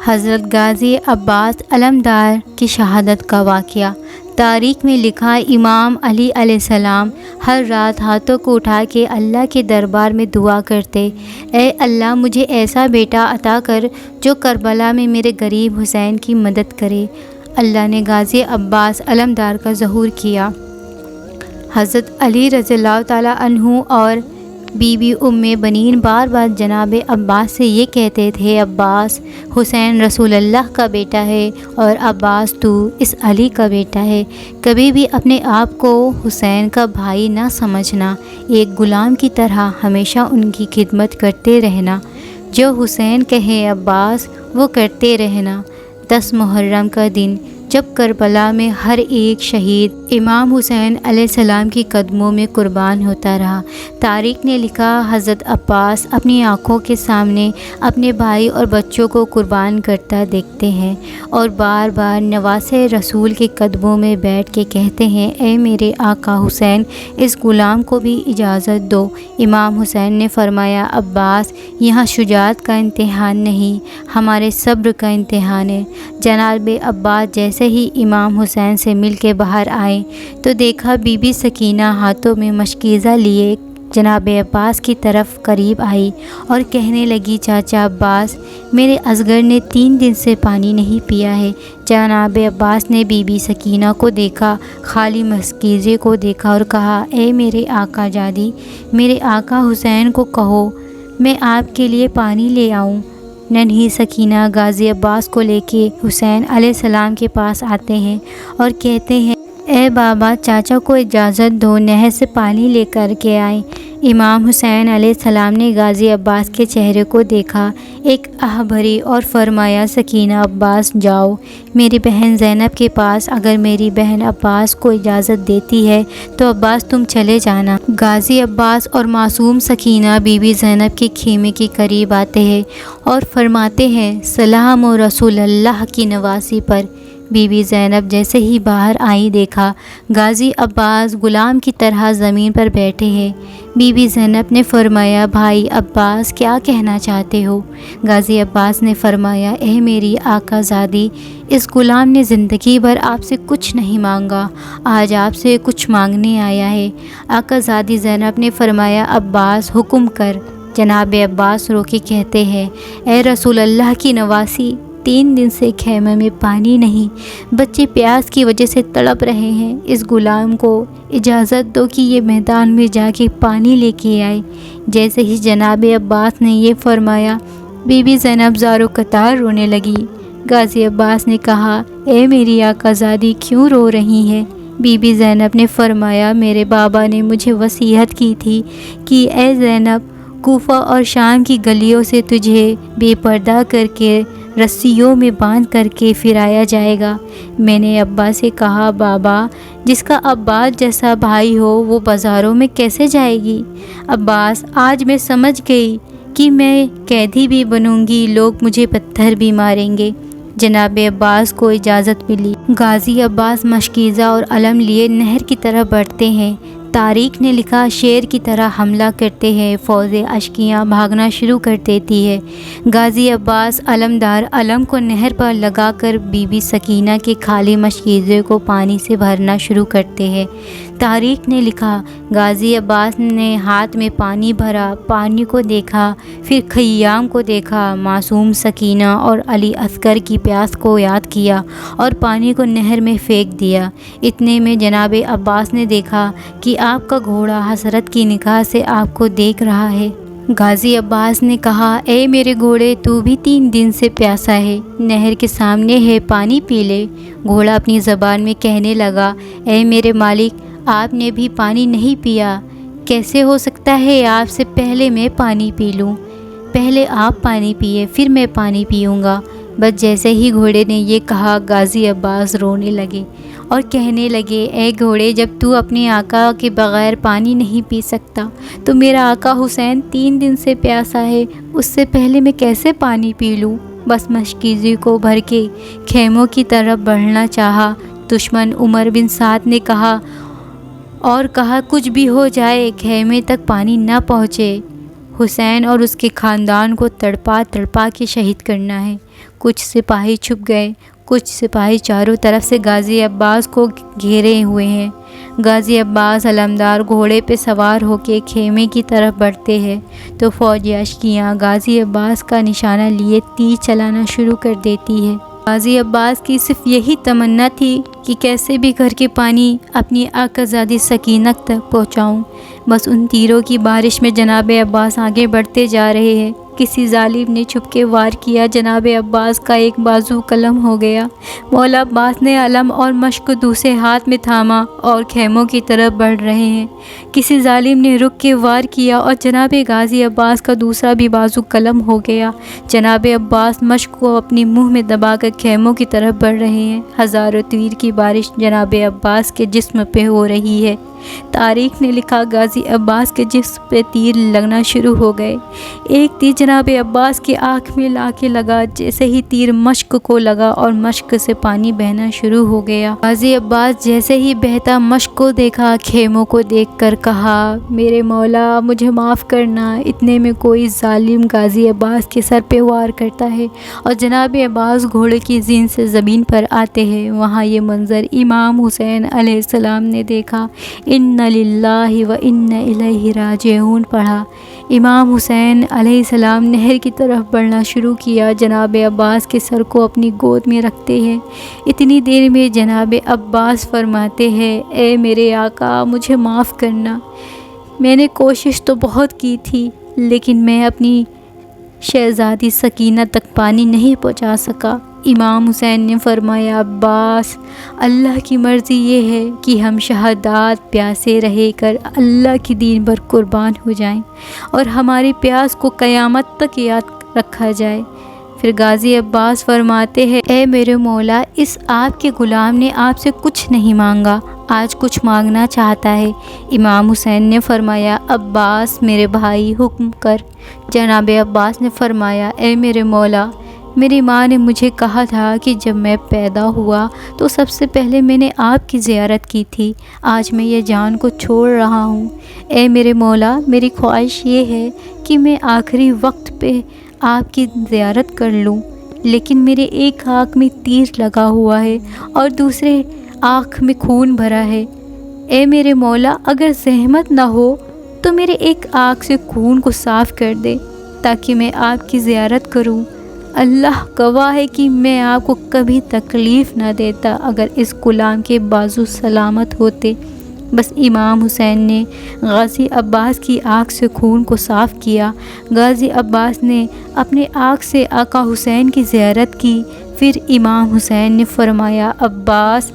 حضرت غازی عباس علمدار کی شہادت کا واقعہ۔ تاریخ میں لکھا، امام علی علیہ السلام ہر رات ہاتھوں کو اٹھا کے اللہ کے دربار میں دعا کرتے، اے اللہ مجھے ایسا بیٹا عطا کر جو کربلا میں میرے غریب حسین کی مدد کرے۔ اللہ نے غازی عباس علمدار کا ظہور کیا۔ حضرت علی رضی اللہ تعالیٰ عنہ اور بی بی ام بنین بار بار جناب عباس سے یہ کہتے تھے، عباس، حسین رسول اللہ کا بیٹا ہے، اور عباس تو اس علی کا بیٹا ہے۔ کبھی بھی اپنے آپ کو حسین کا بھائی نہ سمجھنا، ایک غلام کی طرح ہمیشہ ان کی خدمت کرتے رہنا۔ جو حسین کہے عباس وہ کرتے رہنا۔ 10 محرم کا دن جب کربلا میں ہر ایک شہید امام حسین علیہ السلام کی قدموں میں قربان ہوتا رہا۔ تاریخ نے لکھا، حضرت عباس اپنی آنکھوں کے سامنے اپنے بھائی اور بچوں کو قربان کرتا دیکھتے ہیں اور بار بار نواسے رسول کے قدموں میں بیٹھ کے کہتے ہیں، اے میرے آقا حسین، اس غلام کو بھی اجازت دو۔ امام حسین نے فرمایا، عباس، یہاں شجاعت کا امتحان نہیں، ہمارے صبر کا امتحان ہے۔ جناب عباس جیسے ہی امام حسین سے مل کے باہر آئے تو دیکھا بی بی سکینہ ہاتھوں میں مشکیزہ لیے جناب عباس کی طرف قریب آئی اور کہنے لگی، چاچا عباس، میرے اصغر نے 3 دن سے پانی نہیں پیا ہے۔ جناب عباس نے بی بی سکینہ کو دیکھا، خالی مشکیزے کو دیکھا اور کہا، اے میرے آقا جادی، میرے آقا حسین کو کہو میں آپ کے لیے پانی لے آؤں۔ ننھی سکینہ غازی عباس کو لے کے حسین علیہ السلام کے پاس آتے ہیں اور کہتے ہیں، اے بابا، چاچا کو اجازت دو، نہر سے پانی لے کر کے آئیں۔ امام حسین علیہ السلام نے غازی عباس کے چہرے کو دیکھا، ایک آہ بھری اور فرمایا، سکینہ، عباس جاؤ میری بہن زینب کے پاس، اگر میری بہن عباس کو اجازت دیتی ہے تو عباس تم چلے جانا۔ غازی عباس اور معصوم سکینہ بی بی زینب کے خیمے کے قریب آتے ہیں اور فرماتے ہیں، سلام و رسول اللہ کی نواسی پر۔ بی بی زینب جیسے ہی باہر آئی دیکھا غازی عباس غلام کی طرح زمین پر بیٹھے ہیں۔ بی بی زینب نے فرمایا، بھائی عباس، کیا کہنا چاہتے ہو؟ غازی عباس نے فرمایا، اے میری آقا زادی، اس غلام نے زندگی بھر آپ سے کچھ نہیں مانگا، آج آپ سے کچھ مانگنے آیا ہے۔ آقا زادی زینب نے فرمایا، عباس حکم کر۔ جناب عباس رو کے کہتے ہیں، اے رسول اللہ کی نواسی، 3 دن سے خیمے میں پانی نہیں، بچے پیاس کی وجہ سے تڑپ رہے ہیں، اس غلام کو اجازت دو کہ یہ میدان میں جا کے پانی لے کے آئے۔ جیسے ہی جناب عباس نے یہ فرمایا، بی بی زینب زارو قطار رونے لگی۔ غازی عباس نے کہا، اے میری آقا زادی، کیوں رو رہی ہیں؟ بی بی زینب نے فرمایا، میرے بابا نے مجھے وصیت کی تھی کہ اے زینب، کوفہ اور شام کی گلیوں سے تجھے بے پردہ کر کے رسیوں میں باندھ کر کے پھرایا جائے گا۔ میں نے ابا سے کہا، بابا، جس کا عباس جیسا بھائی ہو وہ بازاروں میں کیسے جائے گی؟ عباس، آج میں سمجھ گئی کہ میں قیدی بھی بنوں گی، لوگ مجھے پتھر بھی ماریں گے۔ جناب عباس کو اجازت ملی۔ غازی عباس مشکیزہ اور علم لیے نہر کی طرف بڑھتے ہیں۔ تاریخ نے لکھا، شیر کی طرح حملہ کرتے ہیں، فوج اشکیاں بھاگنا شروع کر دیتی ہے۔ غازی عباس علمدار علم کو نہر پر لگا کر بی بی سکینہ کے خالی مشکیزے کو پانی سے بھرنا شروع کرتے ہیں۔ تاریخ نے لکھا، غازی عباس نے ہاتھ میں پانی بھرا، پانی کو دیکھا، پھر خیام کو دیکھا، معصوم سکینہ اور علی اصغر کی پیاس کو یاد کیا اور پانی کو نہر میں پھینک دیا۔ اتنے میں جناب عباس نے دیکھا کہ آپ کا گھوڑا حسرت کی نگاہ سے آپ کو دیکھ رہا ہے۔ غازی عباس نے کہا، اے میرے گھوڑے، تو بھی 3 دن سے پیاسا ہے، نہر کے سامنے ہے، پانی پی لے۔ گھوڑا اپنی زبان میں کہنے لگا، اے میرے مالک، آپ نے بھی پانی نہیں پیا، کیسے ہو سکتا ہے آپ سے پہلے میں پانی پی لوں؟ پہلے آپ پانی پیے، پھر میں پانی پیوں گا۔ بس جیسے ہی گھوڑے نے یہ کہا، غازی عباس رونے لگے اور کہنے لگے، اے گھوڑے، جب تو اپنے آقا کے بغیر پانی نہیں پی سکتا تو میرا آقا حسین 3 دن سے پیاسا ہے، اس سے پہلے میں کیسے پانی پی لوں؟ بس مشکیزے کو بھر کے خیموں کی طرف بڑھنا چاہا۔ دشمن عمر بن سعد نے کہا، کچھ بھی ہو جائے خیمے تک پانی نہ پہنچے۔ حسین اور اس کے خاندان کو تڑپا تڑپا کے شہید کرنا ہے۔ کچھ سپاہی چھپ گئے، کچھ سپاہی چاروں طرف سے غازی عباس کو گھیرے ہوئے ہیں۔ غازی عباس علمدار گھوڑے پہ سوار ہو کے خیمے کی طرف بڑھتے ہیں تو فوجی اشکیاں غازی عباس کا نشانہ لیے تیر چلانا شروع کر دیتی ہے۔ غازی عباس کی صرف یہی تمنا تھی کہ کیسے بھی گھر کے پانی اپنی آقازادی سکینت تک پہنچاؤں۔ بس ان تیروں کی بارش میں جناب عباس آگے بڑھتے جا رہے ہیں۔ کسی ظالم نے چھپ کے وار کیا، جناب عباس کا ایک بازو قلم ہو گیا۔ مولا عباس نے علم اور مشق دوسرے ہاتھ میں تھاما اور خیموں کی طرف بڑھ رہے ہیں۔ کسی ظالم نے رک کے وار کیا اور جناب غازی عباس کا دوسرا بھی بازو قلم ہو گیا۔ جناب عباس مشق کو اپنے منہ میں دبا کر خیموں کی طرف بڑھ رہے ہیں۔ ہزاروں تیر کی بارش جناب عباس کے جسم پہ ہو رہی ہے۔ تاریخ نے لکھا غازی عباس کے جسم پہ تیر لگنا شروع ہو گئے۔ ایک تیر جناب عباس کی آنکھ میں لا کے لگا، جیسے ہی تیر مشق کو لگا اور مشق سے پانی بہنا شروع ہو گیا۔ غازی عباس جیسے ہی بہتا مشق کو دیکھا، خیموں کو دیکھ کر کہا، میرے مولا مجھے معاف کرنا۔ اتنے میں کوئی ظالم غازی عباس کے سر پہ وار کرتا ہے اور جناب عباس گھوڑے کی زین سے زمین پر آتے ہیں۔ وہاں یہ منظر امام حسین علیہ السلام نے دیکھا۔ اِنَّ لِلَّهِ وَإِنَّ إِلَيْهِ راجعون پڑھا۔ امام حسین علیہ السلام نہر کی طرف بڑھنا شروع کیا، جناب عباس کے سر کو اپنی گود میں رکھتے ہیں۔ اتنی دیر میں جناب عباس فرماتے ہیں، اے میرے آقا مجھے معاف کرنا، میں نے کوشش تو بہت کی تھی لیکن میں اپنی شہزادی سکینہ تک پانی نہیں پہنچا سکا۔ امام حسین نے فرمایا، عباس اللہ کی مرضی یہ ہے کہ ہم شہادات پیاسے رہ کر اللہ کی دین پر قربان ہو جائیں اور ہماری پیاس کو قیامت تک یاد رکھا جائے۔ پھر غازی عباس فرماتے ہیں، اے میرے مولا اس آپ کے غلام نے آپ سے کچھ نہیں مانگا، آج کچھ مانگنا چاہتا ہے۔ امام حسین نے فرمایا، عباس میرے بھائی حکم کر۔ جناب عباس نے فرمایا، اے میرے مولا میری ماں نے مجھے کہا تھا کہ جب میں پیدا ہوا تو سب سے پہلے میں نے آپ کی زیارت کی تھی، آج میں یہ جان کو چھوڑ رہا ہوں۔ اے میرے مولا میری خواہش یہ ہے کہ میں آخری وقت پہ آپ کی زیارت کر لوں، لیکن میرے ایک آنکھ میں تیر لگا ہوا ہے اور دوسرے آنکھ میں خون بھرا ہے۔ اے میرے مولا اگر زحمت نہ ہو تو میرے ایک آنکھ سے خون کو صاف کر دے تاکہ میں آپ کی زیارت کروں۔ اللہ گواہ ہے کہ میں آپ کو کبھی تکلیف نہ دیتا اگر اس غلام کے بازو سلامت ہوتے۔ بس امام حسین نے غازی عباس کی آنکھ سے خون کو صاف کیا۔ غازی عباس نے اپنے آنکھ سے آقا حسین کی زیارت کی۔ پھر امام حسین نے فرمایا، عباس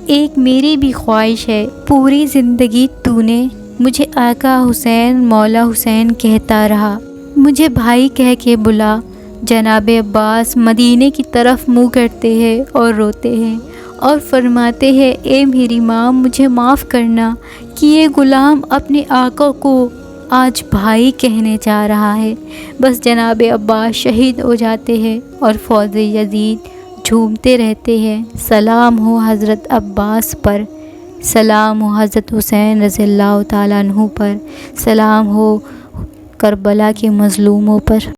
ایک میری بھی خواہش ہے، پوری زندگی تو نے مجھے آقا حسین مولا حسین کہتا رہا، مجھے بھائی کہہ کے بلا۔ جناب عباس مدینے کی طرف منہ کرتے ہیں اور روتے ہیں اور فرماتے ہیں، اے میری ماں مجھے معاف کرنا کہ یہ غلام اپنے آقا کو آج بھائی کہنے جا رہا ہے۔ بس جناب عباس شہید ہو جاتے ہیں اور فوج یزید جھومتے رہتے ہیں۔ سلام ہو حضرت عباس پر، سلام ہو حضرت حسین رضی اللہ تعالیٰ عنہ پر، سلام ہو کربلا کے مظلوموں پر۔